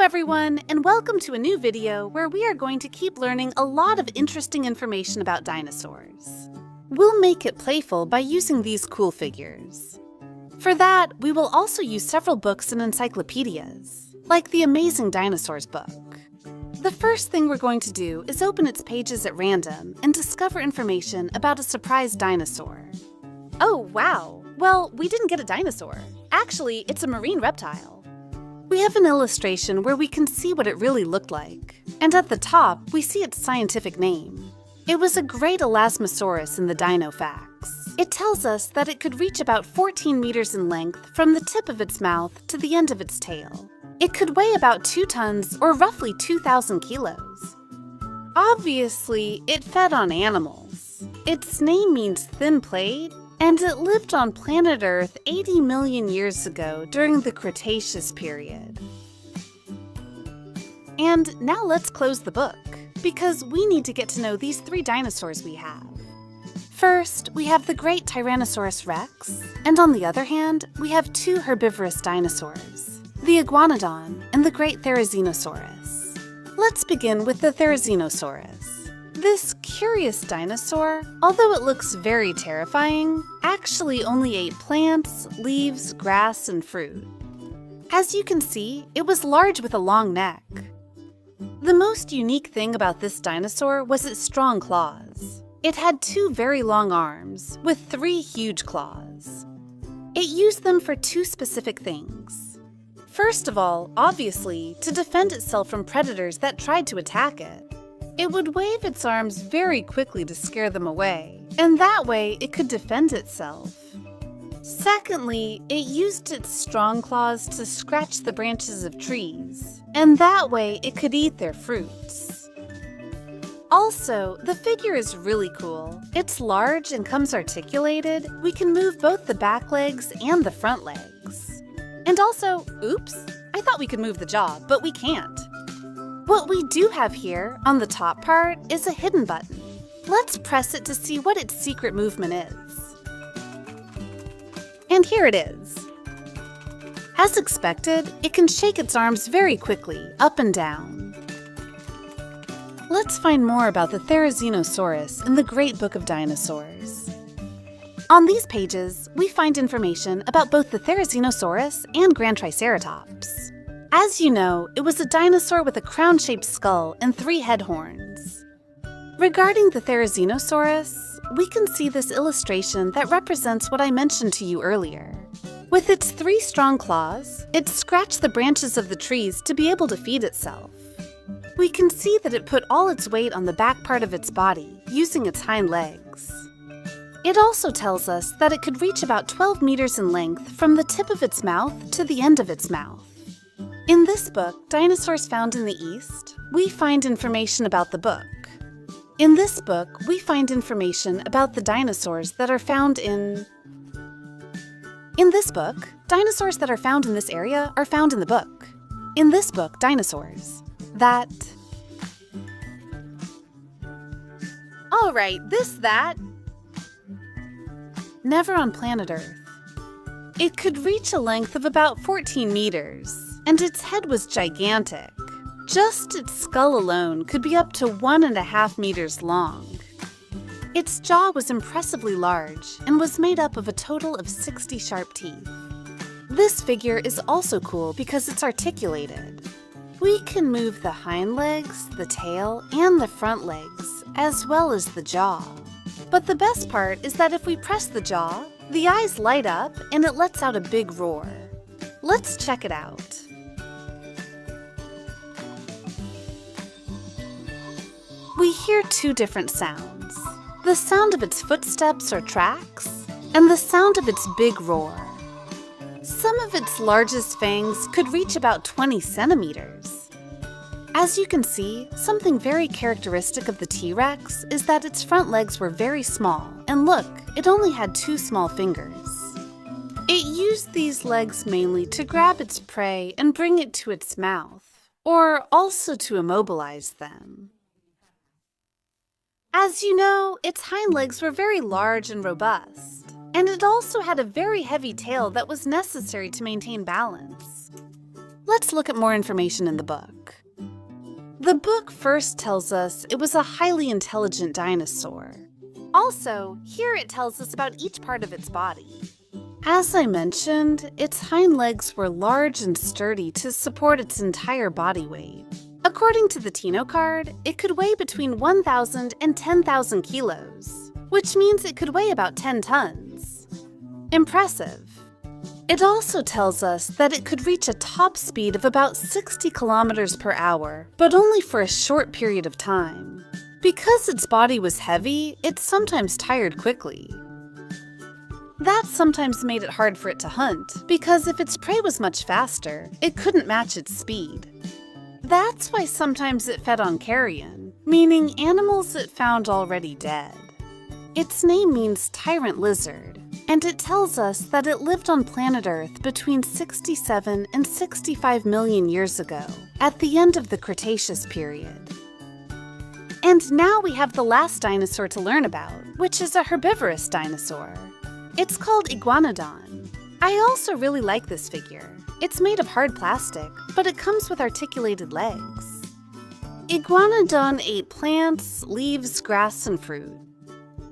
everyone, and welcome to a new video where we are going to keep learning a lot of interesting information about dinosaurs. We'll make it playful by using these cool figures. For that, we will also use several books and encyclopedias, like the Amazing Dinosaurs book. The first thing we're going to do is open its pages at random and discover information about a surprise dinosaur. Oh, wow! Well, we didn't get a dinosaur. Actually, it's a marine reptile. We have an illustration where we can see what it really looked like, and at the top, we see its scientific name. It was a great Elasmosaurus in the Dino Facts. It tells us that it could reach about 14 meters in length from the tip of its mouth to the end of its tail. It could weigh about 2 tons or roughly 2,000 kilos. Obviously, it fed on animals. Its name means thin plate, and it lived on planet Earth 80 million years ago during the Cretaceous period. And now let's close the book, because we need to get to know these 3 dinosaurs we have. First, we have the great Tyrannosaurus rex, and on the other hand, we have 2 herbivorous dinosaurs, the Iguanodon and the great Therizinosaurus. Let's begin with the Therizinosaurus. This curious dinosaur, although it looks very terrifying, actually only ate plants, leaves, grass, and fruit. As you can see, it was large with a long neck. The most unique thing about this dinosaur was its strong claws. It had 2 very long arms, with 3 huge claws. It used them for 2 specific things. First of all, obviously, to defend itself from predators that tried to attack it. It would wave its arms very quickly to scare them away, and that way it could defend itself. Secondly, it used its strong claws to scratch the branches of trees, and that way it could eat their fruits. Also, the figure is really cool. It's large and comes articulated. We can move both the back legs and the front legs. And also, oops, I thought we could move the jaw, but we can't. What we do have here, on the top part, is a hidden button. Let's press it to see what its secret movement is. And here it is. As expected, it can shake its arms very quickly, up and down. Let's find more about the Therizinosaurus in the Great Book of Dinosaurs. On these pages, we find information about both the Therizinosaurus and Grand Triceratops. As you know, it was a dinosaur with a crown-shaped skull and 3 head horns. Regarding the Therizinosaurus, we can see this illustration that represents what I mentioned to you earlier. With its 3 strong claws, it scratched the branches of the trees to be able to feed itself. We can see that it put all its weight on the back part of its body, using its hind legs. It also tells us that it could reach about 12 meters in length from the tip of its mouth to the end of its mouth. In this book, Dinosaurs Found in the East, we find information about the book. In this book, we find information about the dinosaurs that are found in this book, dinosaurs that are found in this area are found in the book. In this book, dinosaurs. Alright, that. Never on planet Earth. It could reach a length of about 14 meters. And its head was gigantic. Just its skull alone could be up to 1.5 meters long. Its jaw was impressively large and was made up of a total of 60 sharp teeth. This figure is also cool because it's articulated. We can move the hind legs, the tail, and the front legs, as well as the jaw. But the best part is that if we press the jaw, the eyes light up and it lets out a big roar. Let's check it out. We hear 2 different sounds, the sound of its footsteps or tracks, and the sound of its big roar. Some of its largest fangs could reach about 20 centimeters. As you can see, something very characteristic of the T-Rex is that its front legs were very small, and look, it only had 2 small fingers. It used these legs mainly to grab its prey and bring it to its mouth, or also to immobilize them. As you know, its hind legs were very large and robust, and it also had a very heavy tail that was necessary to maintain balance. let's look at more information in the book. The book first tells us it was a highly intelligent dinosaur. Also, here it tells us about each part of its body. As I mentioned, its hind legs were large and sturdy to support its entire body weight. According to the Tino card, it could weigh between 1,000 and 10,000 kilos, which means it could weigh about 10 tons. Impressive. It also tells us that it could reach a top speed of about 60 kilometers per hour, but only for a short period of time. Because its body was heavy, it sometimes tired quickly. That sometimes made it hard for it to hunt, because if its prey was much faster, it couldn't match its speed. That's why sometimes it fed on carrion, meaning animals it found already dead. Its name means tyrant lizard, and it tells us that it lived on planet Earth between 67 and 65 million years ago, at the end of the Cretaceous period. And now we have the last dinosaur to learn about, which is a herbivorous dinosaur. It's called Iguanodon. I also really like this figure. It's made of hard plastic, but it comes with articulated legs. Iguanodon ate plants, leaves, grass, and fruit.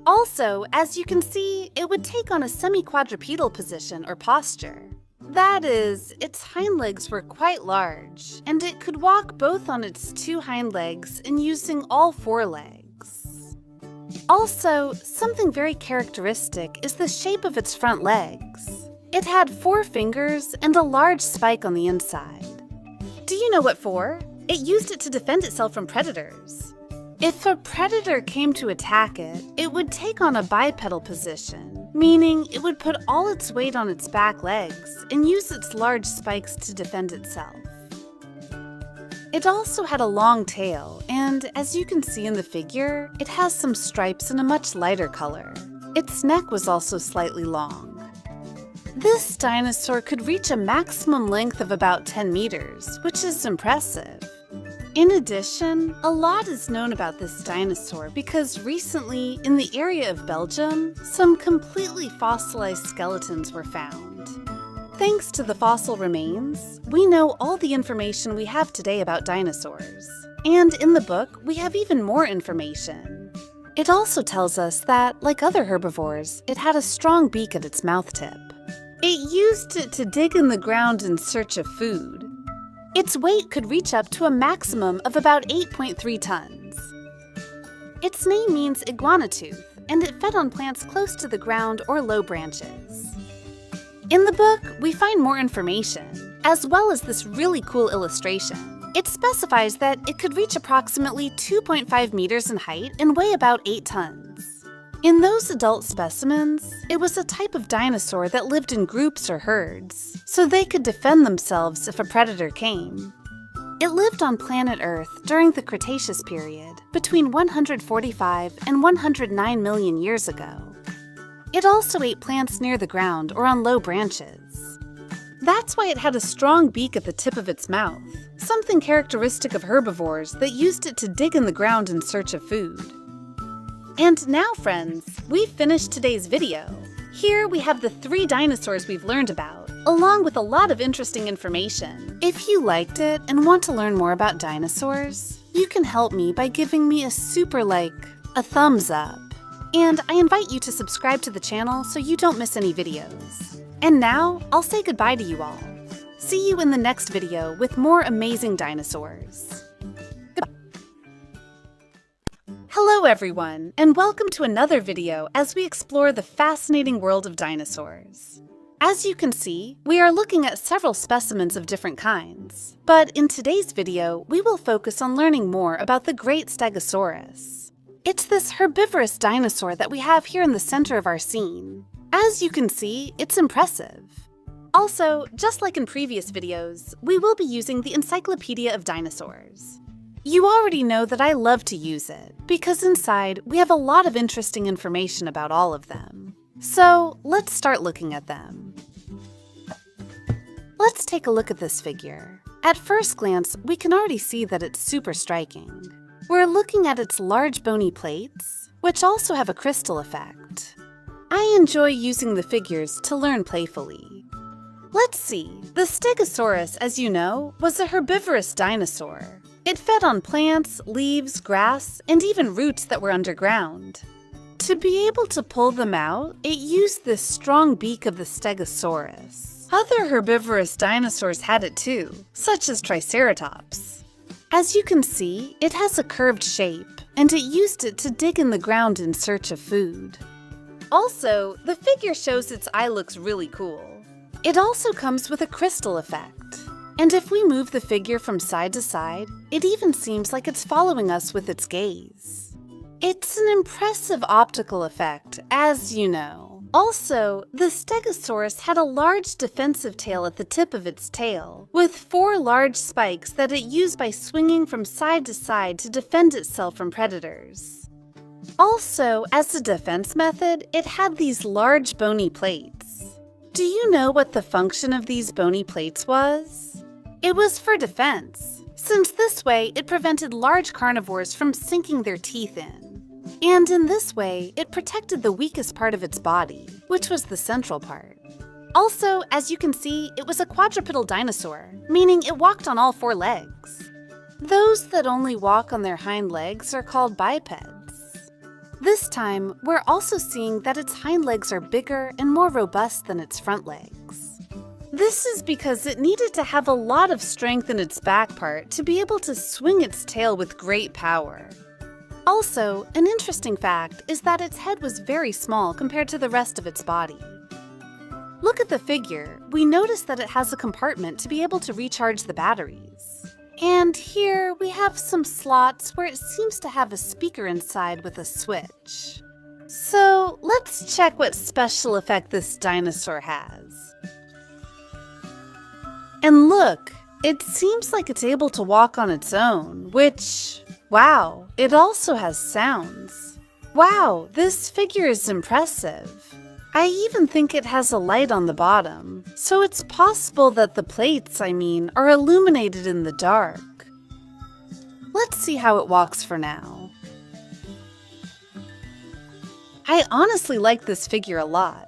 Also, as you can see, it would take on a semi-quadrupedal position or posture. That is, its hind legs were quite large, and it could walk both on its two hind legs and using all four legs. Also, something very characteristic is the shape of its front legs. It had 4 fingers and a large spike on the inside. Do you know what for? It used it to defend itself from predators. If a predator came to attack it, it would take on a bipedal position, meaning it would put all its weight on its back legs and use its large spikes to defend itself. It also had a long tail, and as you can see in the figure, it has some stripes in a much lighter color. Its neck was also slightly long. This dinosaur could reach a maximum length of about 10 meters, which is impressive. In addition, a lot is known about this dinosaur because recently, in the area of Belgium, some completely fossilized skeletons were found. Thanks to the fossil remains, we know all the information we have today about dinosaurs. And in the book, we have even more information. It also tells us that, like other herbivores, it had a strong beak at its mouth tip. It used it to dig in the ground in search of food. Its weight could reach up to a maximum of about 8.3 tons. Its name means iguana tooth, and it fed on plants close to the ground or low branches. In the book, we find more information, as well as this really cool illustration. It specifies that it could reach approximately 2.5 meters in height and weigh about 8 tons. In those adult specimens, it was a type of dinosaur that lived in groups or herds, so they could defend themselves if a predator came. It lived on planet Earth during the Cretaceous period, between 145 and 109 million years ago. It also ate plants near the ground or on low branches. That's why it had a strong beak at the tip of its mouth, something characteristic of herbivores that used it to dig in the ground in search of food. And now, friends, we've finished today's video. Here we have the 3 dinosaurs we've learned about, along with a lot of interesting information. If you liked it and want to learn more about dinosaurs, you can help me by giving me a a thumbs up. And I invite you to subscribe to the channel so you don't miss any videos. And now, I'll say goodbye to you all. See you in the next video with more amazing dinosaurs. Hello everyone, and welcome to another video as we explore the fascinating world of dinosaurs. As you can see, we are looking at several specimens of different kinds, but in today's video, we will focus on learning more about the great Stegosaurus. It's this herbivorous dinosaur that we have here in the center of our scene. As you can see, it's impressive. Also, just like in previous videos, we will be using the Encyclopedia of Dinosaurs. You already know that I love to use it, because inside we have a lot of interesting information about all of them. So let's start looking at them. Let's take a look at this figure. At first glance, we can already see that it's super striking. We're looking at its large bony plates, which also have a crystal effect. I enjoy using the figures to learn playfully. Let's see. The Stegosaurus, as you know, was a herbivorous dinosaur. It fed on plants, leaves, grass, and even roots that were underground. To be able to pull them out, it used this strong beak of the Stegosaurus. Other herbivorous dinosaurs had it too, such as Triceratops. As you can see, it has a curved shape, and it used it to dig in the ground in search of food. Also, the figure shows its eye looks really cool. It also comes with a crystal effect. And if we move the figure from side to side, it even seems like it's following us with its gaze. It's an impressive optical effect, as you know. Also, the Stegosaurus had a large defensive tail at the tip of its tail, with 4 large spikes that it used by swinging from side to side to defend itself from predators. Also, as a defense method, it had these large bony plates. Do you know what the function of these bony plates was? It was for defense, since this way it prevented large carnivores from sinking their teeth in. And in this way, it protected the weakest part of its body, which was the central part. Also, as you can see, it was a quadrupedal dinosaur, meaning it walked on all 4 legs. Those that only walk on their hind legs are called bipeds. This time, we're also seeing that its hind legs are bigger and more robust than its front legs. This is because it needed to have a lot of strength in its back part to be able to swing its tail with great power. Also, an interesting fact is that its head was very small compared to the rest of its body. Look at the figure. We notice that it has a compartment to be able to recharge the batteries. And here we have some slots where it seems to have a speaker inside with a switch. So let's check what special effect this dinosaur has. And look, it seems like it's able to walk on its own, which, wow, it also has sounds. Wow, this figure is impressive. I even think it has a light on the bottom, so it's possible that the plates, are illuminated in the dark. Let's see how it walks for now. I honestly like this figure a lot.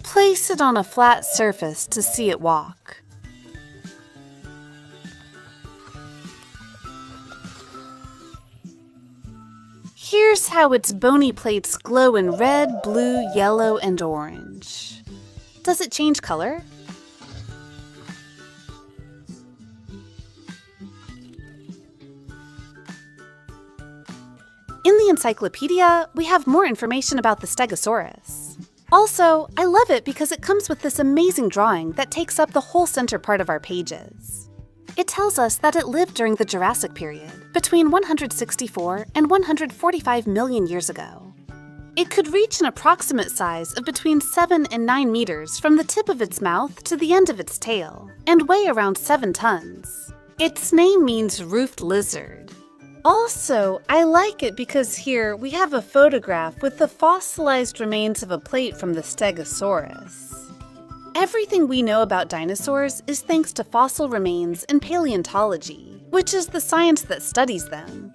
Place it on a flat surface to see it walk. Here's how its bony plates glow in red, blue, yellow, and orange. Does it change color? In the encyclopedia, we have more information about the Stegosaurus. Also, I love it because it comes with this amazing drawing that takes up the whole center part of our pages. It tells us that it lived during the Jurassic period, between 164 and 145 million years ago. It could reach an approximate size of between 7 and 9 meters from the tip of its mouth to the end of its tail, and weigh around 7 tons. Its name means roofed lizard. Also, I like it because here we have a photograph with the fossilized remains of a plate from the Stegosaurus. Everything we know about dinosaurs is thanks to fossil remains and paleontology, which is the science that studies them.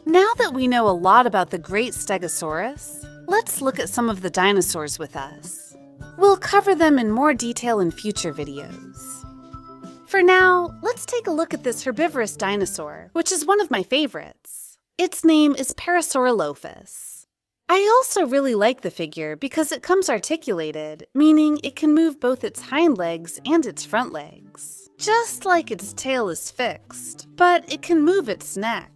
Now that we know a lot about the great Stegosaurus, let's look at some of the dinosaurs with us. We'll cover them in more detail in future videos. For now, let's take a look at this herbivorous dinosaur, which is one of my favorites. Its name is Parasaurolophus. I also really like the figure because it comes articulated, meaning it can move both its hind legs and its front legs. Just like its tail is fixed, but it can move its neck.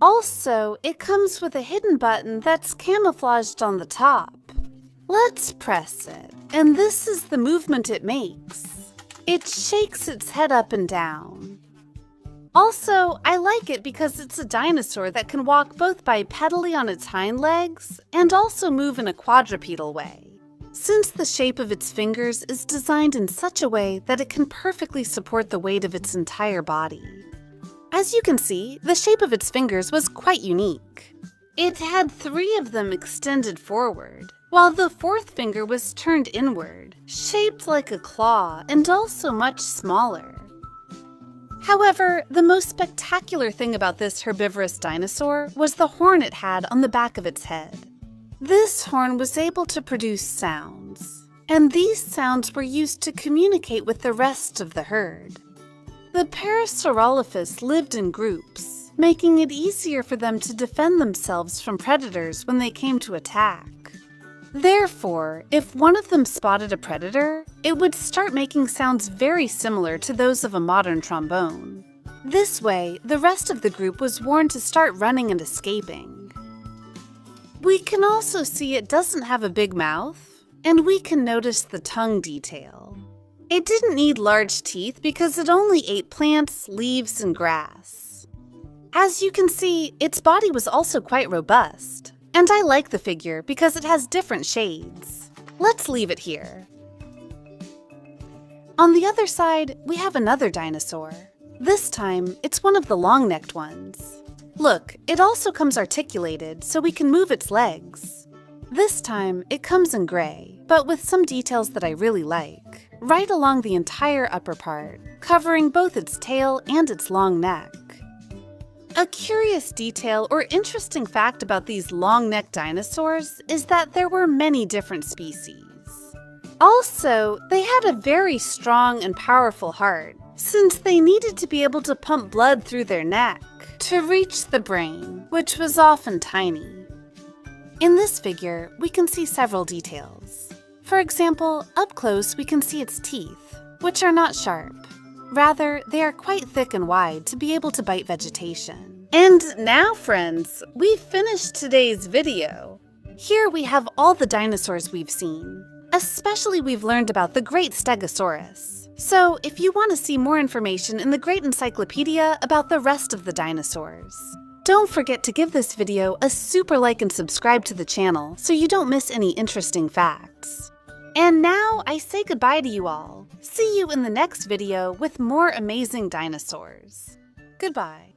Also, it comes with a hidden button that's camouflaged on the top. Let's press it, and this is the movement it makes. It shakes its head up and down. Also, I like it because it's a dinosaur that can walk both bipedally on its hind legs and also move in a quadrupedal way, since the shape of its fingers is designed in such a way that it can perfectly support the weight of its entire body. As you can see, the shape of its fingers was quite unique. It had 3 of them extended forward, while the 4th finger was turned inward, shaped like a claw and also much smaller. However, the most spectacular thing about this herbivorous dinosaur was the horn it had on the back of its head. This horn was able to produce sounds. and these sounds were used to communicate with the rest of the herd. The Parasaurolophus lived in groups, making it easier for them to defend themselves from predators when they came to attack. Therefore, if one of them spotted a predator, it would start making sounds very similar to those of a modern trombone. This way, the rest of the group was warned to start running and escaping. We can also see it doesn't have a big mouth, and we can notice the tongue detail. It didn't need large teeth because it only ate plants, leaves, and grass. As you can see, its body was also quite robust. And I like the figure because it has different shades. Let's leave it here. On the other side, we have another dinosaur. This time, it's one of the long-necked ones. Look, it also comes articulated so we can move its legs. This time, it comes in gray, but with some details that I really like, right along the entire upper part, covering both its tail and its long neck. A curious detail or interesting fact about these long-necked dinosaurs is that there were many different species. Also, they had a very strong and powerful heart, since they needed to be able to pump blood through their neck to reach the brain, which was often tiny. In this figure, we can see several details. For example, up close we can see its teeth, which are not sharp. Rather, they are quite thick and wide to be able to bite vegetation. And now, friends, we've finished today's video. Here we have all the dinosaurs we've seen. Especially we've learned about the great Stegosaurus. So if you want to see more information in the Great Encyclopedia about the rest of the dinosaurs, don't forget to give this video a super like and subscribe to the channel so you don't miss any interesting facts. And now I say goodbye to you all. See you in the next video with more amazing dinosaurs. Goodbye.